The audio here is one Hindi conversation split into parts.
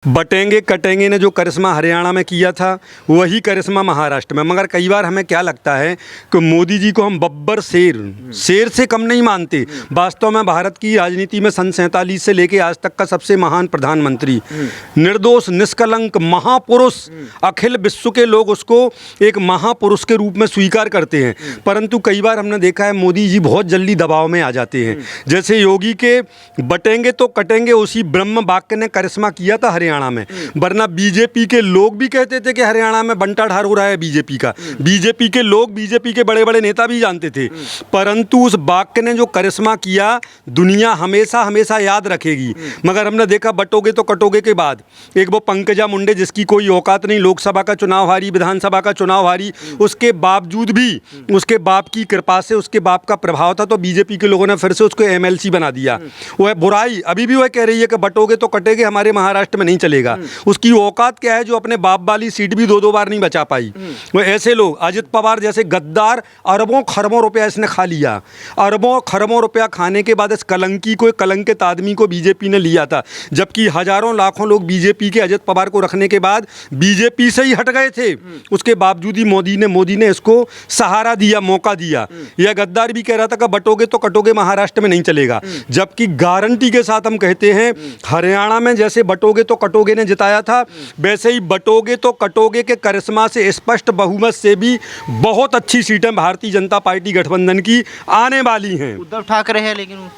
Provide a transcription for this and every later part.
बटेंगे कटेंगे ने जो करिश्मा हरियाणा में किया था वही करिश्मा महाराष्ट्र में। मगर कई बार हमें क्या लगता है कि मोदी जी को हम बब्बर शेर से कम नहीं मानते। वास्तव में भारत की राजनीति में सन 47 से लेके आज तक का सबसे महान प्रधानमंत्री, निर्दोष निष्कलंक महापुरुष, अखिल विश्व के लोग उसको एक महापुरुष के रूप में स्वीकार करते हैं। परंतु कई बार हमने देखा है मोदी जी बहुत जल्दी दबाव में आ जाते हैं। जैसे योगी के बटेंगे तो कटेंगे उसी ब्रह्म वाक्य ने करिश्मा किया था हरियाणा में। वरना बीजेपी के लोग भी कहते थे कि हरियाणा में बंटाढार हो रहा है बीजेपी का। बीजेपी के लोग, बीजेपी के बड़े बड़े नेता भी जानते थे। परंतु उस वाक्य ने जो करिश्मा किया दुनिया हमेशा हमेशा याद रखेगी। मगर हमने देखा बटोगे तो कटोगे के बाद एक वो पंकजा मुंडे जिसकी कोई औकात नहीं, लोकसभा का चुनाव हारी, विधानसभा का चुनाव हारी, उसके बावजूद भी उसके बाप की कृपा से, उसके बाप का प्रभाव था तो बीजेपी के लोगों ने फिर से उसको एमएलसी बना दिया। वह बुराई अभी भी वह कह रही है कि बटोगे तो कटेगे, हमारे महाराष्ट्र में नहीं चलेगा। उसकी औकात क्या है जो अपने बाप वाली सीट भी दो बार नहीं बचा पाई। वो ऐसे लोग, अजित पवार जैसे गद्दार, अरबों खरबों रुपया इसने खा लिया। अरबों खरबों रुपया खाने के बाद इस कलंकी को, कलंकित आदमी को बीजेपी ने लिया था। जबकि हजारों लाखों लोग बीजेपी के अजित पवार को रखने के बाद बीजेपी से ही हट गए थे। उसके बावजूद ही मोदी ने इसको सहारा दिया, मौका दिया। यह गद्दार भी कह रहा था कि बटोगे तो कटोगे, महाराष्ट्र में नहीं चलेगा। जबकि गारंटी के साथ हम कहते हैं हरियाणा में जैसे बटोगे तो कटोगे ने जिताया था, वैसे ही बटोगे तो कटोगे के करिश्मा से, स्पष्ट बहुमत से भी बहुत अच्छी सीटें भारतीय जनता पार्टी गठबंधन की आने वाली हैं। उद्धव ठाकरे है, लेकिन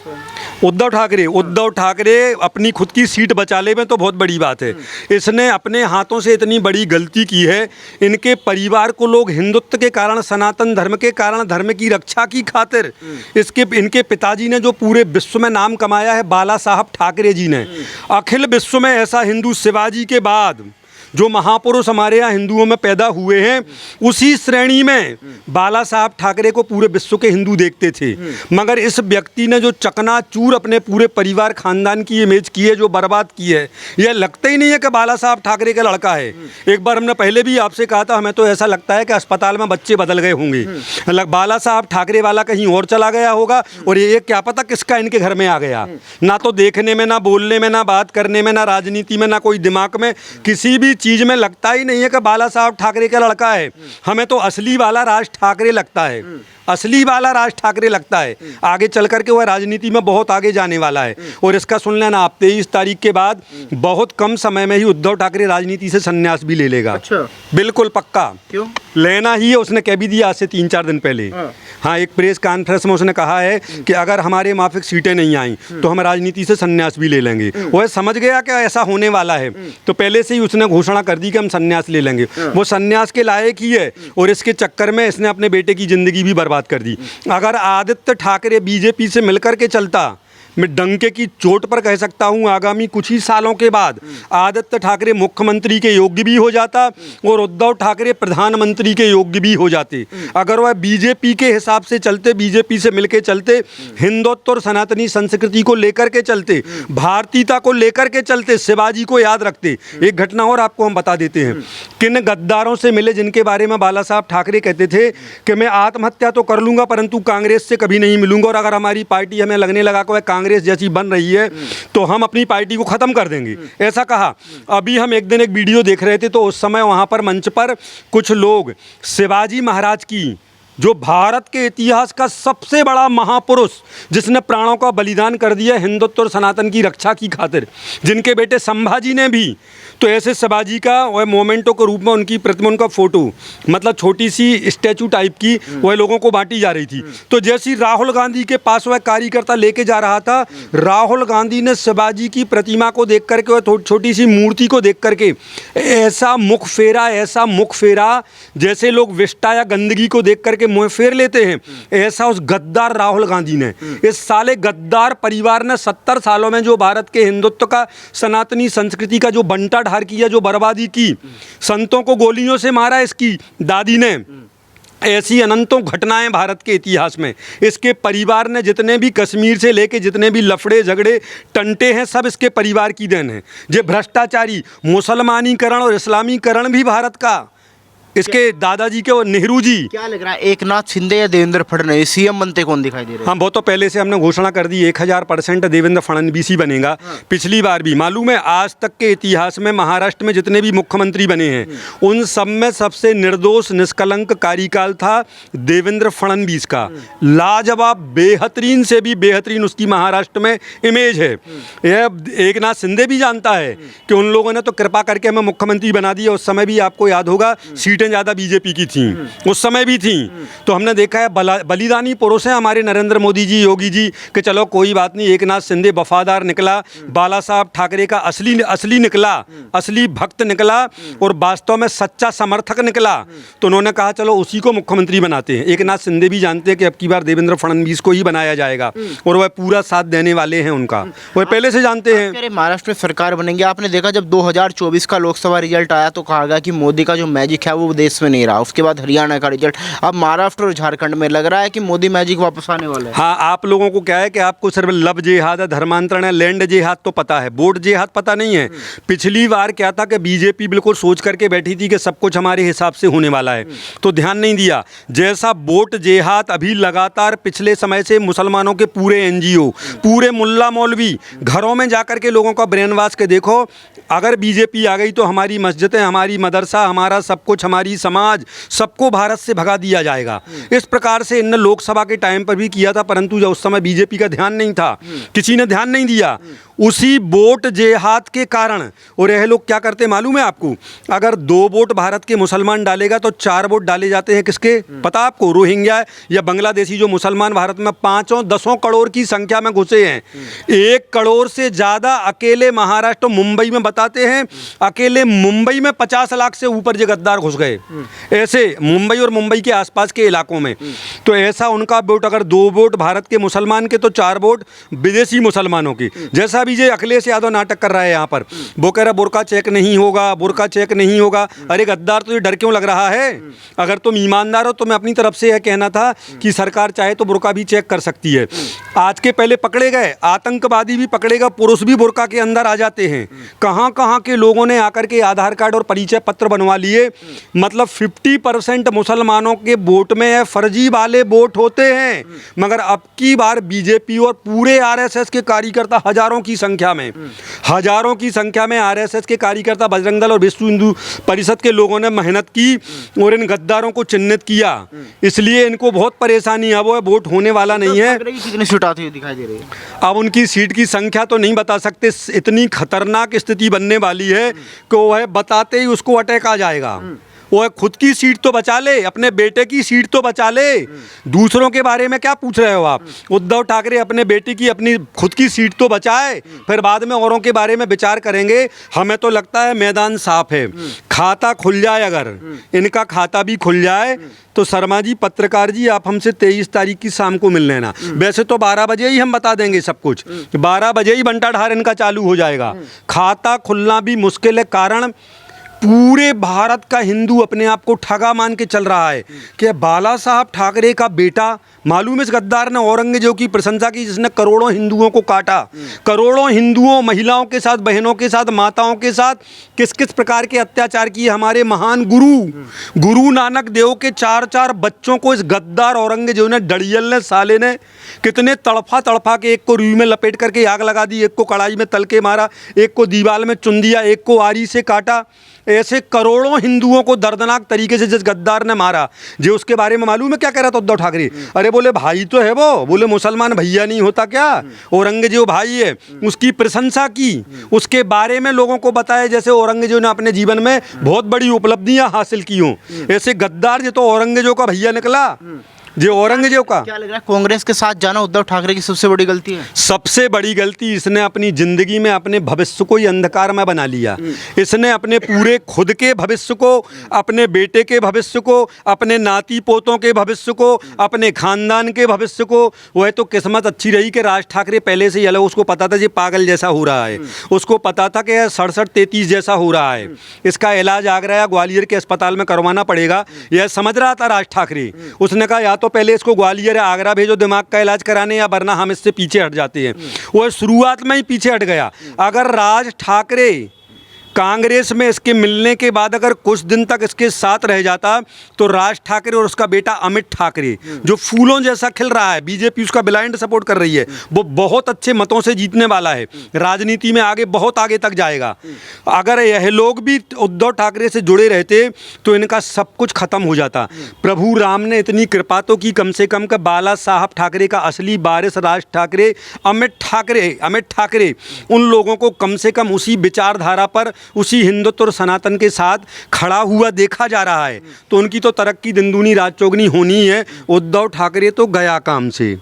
उद्धव ठाकरे अपनी खुद की सीट बचा ले में तो बहुत बड़ी बात है। इसने अपने हाथों से इतनी बड़ी गलती की है। इनके परिवार को लोग हिंदुत्व के कारण, सनातन धर्म के कारण, धर्म की रक्षा की खातिर, इनके पिताजी ने जो पूरे विश्व में नाम कमाया है, बाला साहब ठाकरे जी ने, अखिल विश्व में ऐसा हिंदू शिवाजी के बाद जो महापुरुष हमारे यहाँ हिंदुओं में पैदा हुए हैं, उसी श्रेणी में बाला साहब ठाकरे को पूरे विश्व के हिंदू देखते थे। मगर इस व्यक्ति ने जो चकनाचूर अपने पूरे परिवार खानदान की इमेज की है, जो बर्बाद की है, यह लगता ही नहीं है कि बाला साहब ठाकरे का लड़का है। एक बार हमने पहले भी आपसे कहा था, हमें तो ऐसा लगता है कि अस्पताल में बच्चे बदल गए होंगे। बाला साहब ठाकरे वाला कहीं और चला गया होगा और ये क्या पता किसका इनके घर में आ गया। ना तो देखने में, ना बोलने में, ना बात करने में, ना राजनीति में, ना कोई दिमाग में, किसी भी चीज में लगता ही नहीं है कि बाला साहब ठाकरे का लड़का है। हमें तो असली वाला राज ठाकरे लगता है, असली वाला राज ठाकरे लगता है। आगे चल करके वह राजनीति में बहुत आगे जाने वाला है। और इसका सुन लेना आप, 23 तारीख के बाद बहुत कम समय में ही उद्धव ठाकरे राजनीति से संन्यास भी ले लेगा। अच्छा, बिल्कुल पक्का। क्यों लेना ही है, उसने कह भी दिया आज से 3-4 दिन पहले। हाँ, एक प्रेस कॉन्फ्रेंस में उसने कहा है कि अगर हमारे माफिक सीटें नहीं आई तो हम राजनीति से संन्यास भी ले लेंगे। वह समझ गया कि ऐसा होने वाला है, तो पहले से ही उसने घोषणा कर दी कि हम संन्यास ले लेंगे। वो संन्यास के लायक ही है और इसके चक्कर में इसने अपने बेटे की जिंदगी भी बर्बाद कर दी। अगर आदित्य ठाकरे बीजेपी से मिलकर के चलता, मैं डंके की चोट पर कह सकता हूं, आगामी कुछ ही सालों के बाद आदित्य ठाकरे मुख्यमंत्री के योग्य भी हो जाता और उद्धव ठाकरे प्रधानमंत्री के योग्य भी हो जाते। अगर वह बीजेपी के हिसाब से चलते, बीजेपी से मिलके चलते, हिंदुत्व और सनातनी संस्कृति को लेकर के चलते, भारतीयता को लेकर के चलते, शिवाजी को याद रखते। एक घटना और आपको हम बता देते हैं, किन गद्दारों से मिले जिनके बारे में बाला साहब ठाकरे कहते थे कि मैं आत्महत्या तो कर लूंगा परंतु कांग्रेस से कभी नहीं मिलूंगा, और अगर हमारी पार्टी हमें लगने लगा कि कांग्रेस जैसी बन रही है तो हम अपनी पार्टी को खत्म कर देंगे, ऐसा कहा। अभी हम एक दिन एक वीडियो देख रहे थे तो उस समय वहां पर मंच पर कुछ लोग शिवाजी महाराज की, जो भारत के इतिहास का सबसे बड़ा महापुरुष, जिसने प्राणों का बलिदान कर दिया हिंदुत्व और सनातन की रक्षा की खातिर, जिनके बेटे संभाजी ने भी, तो ऐसे शिवाजी का वह मोमेंटो के रूप में उनकी प्रतिमा, उनका फोटो, मतलब छोटी सी स्टैचू टाइप की, वह लोगों को बांटी जा रही थी। तो जैसी राहुल गांधी के पास वह कार्यकर्ता लेके जा रहा था, राहुल गांधी ने शिवाजी की प्रतिमा को देख करके, वह छोटी सी मूर्ति को देख करके ऐसा मुख फेरा जैसे लोग विष्टा या गंदगी को देख करके मुंह फेर लेते हैं, ऐसा उस गद्दार राहुल गांधी ने, इस साले गद्दार परिवार ने 70 सालों में जो भारत के हिंदुत्व का, सनातनी संस्कृति का जो बंटाढार किया, जो बर्बादी की, संतों को गोलियों से मारा इसकी दादी ने, ऐसी अनंतों घटनाएं भारत के इतिहास में। इसके परिवार ने जितने भी कश्मीर से लेके जितने भी लफड़े झगड़े टंटे हैं, सब इसके परिवार की देन है। ये भ्रष्टाचारी मुसलमानीकरण और इस्लामीकरण भी भारत का इसके दादाजी के और नेहरू जी। क्या लग रहा है, एक नाथ शिंदे या देवेंद्र फडणवीस सीएम बनते कौन दिखाई दे रहे हैं? हाँ, वो तो पहले से हमने घोषणा कर दी 1000% देवेंद्र फडणवीस ही बनेगा। पिछली बार भी मालूम है, आज तक के इतिहास में महाराष्ट्र में जितने भी मुख्यमंत्री बने हैं उन सब में सबसे निर्दोष निष्कलंक कार्यकाल था देवेंद्र फडणवीस का। लाजवाब, बेहतरीन से भी बेहतरीन उसकी महाराष्ट्र में इमेज है। यह एक नाथ शिंदे भी जानता है कि उन लोगों ने तो कृपा करके हमें मुख्यमंत्री बना दिया। उस समय भी आपको याद होगा सीटें ज़्यादा बीजेपी की थीं, उस समय भी थीं। तो हमने देखा है बलिदानी पुरुष हैं हमारे नरेंद्र मोदी जी, योगी जी, कि चलो कोई बात नहीं, एक नाथ शिंदे वफादार निकला, बाला साहब ठाकरे का असली निकला, असली भक्त निकला और वास्तव में सच्चा समर्थक निकला। तो उन्होंने कहा चलो उसी को मुख्यमंत्री बनाते हैं। एक नाथ शिंदे भी जानते हैं कि अब की बार देवेंद्र फडणवीस को ही बनाया जाएगा और वह पूरा साथ देने वाले हैं उनका, वह पहले से जानते हैं। महाराष्ट्र में सरकार बनेंगे। आपने देखा जब 2024 का लोकसभा रिजल्ट आया तो कहा गया कि मोदी का जो मैजिक है वो देश में नहीं रहा। उसके बाद हरियाणा का रिजल्ट, अब महाराष्ट्र और झारखंड में लग रहा है कि मोदी मैजिक वापस आने वाला है। हाँ, आप लोगों को क्या है कि आपको सिर्फ लब जेहाद है, धर्मांतरण है, लैंड जेहाद तो पता है, वोट जेहाद पता नहीं है। पिछली बार क्या था कि बीजेपी बिल्कुल सोच करके बैठी थी कि सब कुछ हमारे हिसाब से होने वाला है, तो ध्यान नहीं दिया। जैसा वोट जेहाद अभी लगातार पिछले समय से मुसलमानों के पूरे एनजीओ, पूरे मुल्ला मौलवी घरों में जाकर के लोगों का ब्रेन वॉश के देखो, अगर बीजेपी आ गई तो हमारी मस्जिदें, हमारी मदरसा, हमारा सब कुछ, हमारी समाज, सबको भारत से भगा दिया जाएगा। इस प्रकार से इनने लोकसभा के टाइम पर भी किया था, परंतु जब उस समय बीजेपी का ध्यान नहीं था, किसी ने ध्यान नहीं दिया, उसी वोट जेहाद के कारण। और यह लोग क्या करते मालूम है आपको, अगर 2 वोट भारत के मुसलमान डालेगा तो 4 वोट डाले जाते हैं किसके, पता आपको? रोहिंग्या या बांग्लादेशी जो मुसलमान भारत में 5-10 करोड़ की संख्या में घुसे हैं। 1 करोड़ से ज़्यादा अकेले महाराष्ट्र, मुंबई में बताते हैं, अकेले मुंबई में 50 लाख से ऊपर जो गद्दार घुस गए, ऐसे मुंबई और मुंबई के आसपास के इलाकों में। तो ऐसा उनका वोट, अगर 2 वोट भारत के मुसलमान के तो 4 वोट विदेशी मुसलमानों की। जैसा अभी जो अखिलेश यादव नाटक कर रहा है यहाँ पर, वो कह रहा बुर्का चेक नहीं होगा, बुर्का चेक नहीं होगा। अरे गद्दार, तो ये डर क्यों लग रहा है? अगर तुम ईमानदार हो तो मैं अपनी तरफ से यह कहना था कि सरकार चाहे तो बुर्का भी चेक कर सकती है। आज के पहले पकड़े गए आतंकवादी भी पकड़ेगा, पुरुष भी बुर्का के अंदर आ जाते हैं। कहाँ के लोगों ने आकर के आधार कार्ड और परिचय पत्र बनवा लिए। मतलब 50% मुसलमानों के वोट में फर्जी वाले वोट होते हैं। मगर अब की बार बीजेपी और पूरे आरएसएस के कार्यकर्ता हजारों की संख्या में आरएसएस के कार्यकर्ता, बजरंग दल और विश्व हिंदू परिषद के लोगों ने मेहनत की और इन गद्दारों को चिन्हित किया। इसलिए इनको बहुत परेशानी है, वो वोट होने वाला नहीं है। कितनी सीट आती हुई दिखाई दे रही है? अब उनकी सीट की संख्या तो नहीं बता सकते, इतनी खतरनाक स्थिति बनने वाली है कि वह बताते ही उसको अटैक आ जाएगा। वो खुद की सीट तो बचा ले, अपने बेटे की सीट तो बचा ले, दूसरों के बारे में क्या पूछ रहे हो आप? उद्धव ठाकरे अपने बेटे की, अपनी खुद की सीट तो बचाए, फिर बाद में औरों के बारे में विचार करेंगे। हमें तो लगता है मैदान साफ है। खाता खुल जाए, अगर इनका खाता भी खुल जाए तो शर्मा जी, पत्रकार जी, आप हमसे 23 तारीख की शाम को मिल लेना। वैसे तो 12 बजे ही हम बता देंगे सब कुछ, 12 बजे ही बंटा ढार इनका चालू हो जाएगा। खाता खुलना भी मुश्किल है, कारण पूरे भारत का हिंदू अपने आप को ठगा मान के चल रहा है कि बाला साहब ठाकरे का बेटा, मालूम है इस गद्दार ने औरंगजेब की प्रशंसा की जिसने करोड़ों हिंदुओं को काटा, करोड़ों हिंदुओं, महिलाओं के साथ, बहनों के साथ, माताओं के साथ किस किस प्रकार के अत्याचार किए। हमारे महान गुरु नानक देव के 4 बच्चों को इस गद्दार औरंगजेब ने, डड़ियल ने, साले ने कितने तड़फा के, एक को रुई में लपेट करके आग लगा दी, एक को कढ़ाई में तल के मारा, एक को दीवार में चुन दिया, एक को आरी से काटा। ऐसे करोड़ों हिंदुओं को दर्दनाक तरीके से जिस गद्दार ने मारा, जो उसके बारे में मालूम है क्या कह रहा था उद्धव ठाकरे? अरे बोले भाई तो है वो, बोले मुसलमान भैया नहीं होता क्या, औरंगजेब भाई है। उसकी प्रशंसा की, उसके बारे में लोगों को बताया जैसे औरंगजेब ने अपने जीवन में बहुत बड़ी उपलब्धियां हासिल की हों। ऐसे गद्दार जो तो औरंगजेब का भैया निकला, जो औरंगजेब का। क्या लग रहा है कांग्रेस के साथ जाना उद्धव ठाकरे की सबसे बड़ी गलती है? सबसे बड़ी गलती, इसने अपनी जिंदगी में अपने भविष्य को ही अंधकार में बना लिया। इसने अपने पूरे खुद के भविष्य को, अपने बेटे के भविष्य को, अपने नाती पोतों के भविष्य को, अपने खानदान के भविष्य को। वह तो किस्मत अच्छी रही कि राज ठाकरे पहले से ही अलग, उसको पता था ये पागल जैसा हो रहा है, उसको पता था कि 67-33 जैसा हो रहा है, इसका इलाज आगरा या ग्वालियर के अस्पताल में करवाना पड़ेगा, यह समझ रहा था राज ठाकरे। उसने कहा या तो पहले इसको ग्वालियर या आगरा भेजो दिमाग का इलाज कराने, या वरना हम इससे पीछे हट जाते हैं। वो शुरुआत में ही पीछे हट गया। अगर राज ठाकरे कांग्रेस में इसके मिलने के बाद अगर कुछ दिन तक इसके साथ रह जाता तो राज ठाकरे और उसका बेटा अमित ठाकरे जो फूलों जैसा खिल रहा है, बीजेपी उसका ब्लाइंड सपोर्ट कर रही है, वो बहुत अच्छे मतों से जीतने वाला है, राजनीति में आगे बहुत आगे तक जाएगा। अगर यह लोग भी उद्धव ठाकरे से जुड़े रहते तो इनका सब कुछ खत्म हो जाता। प्रभु राम ने इतनी कृपा तो की कम से कम का बाला साहब ठाकरे का असली वारिस राज ठाकरे अमित ठाकरे उन लोगों को कम से कम उसी विचारधारा पर, उसी हिंदुत्व और सनातन के साथ खड़ा हुआ देखा जा रहा है। तो उनकी तो तरक्की दिन दूनी रात चौगनी होनी है। उद्धव ठाकरे तो गया काम से।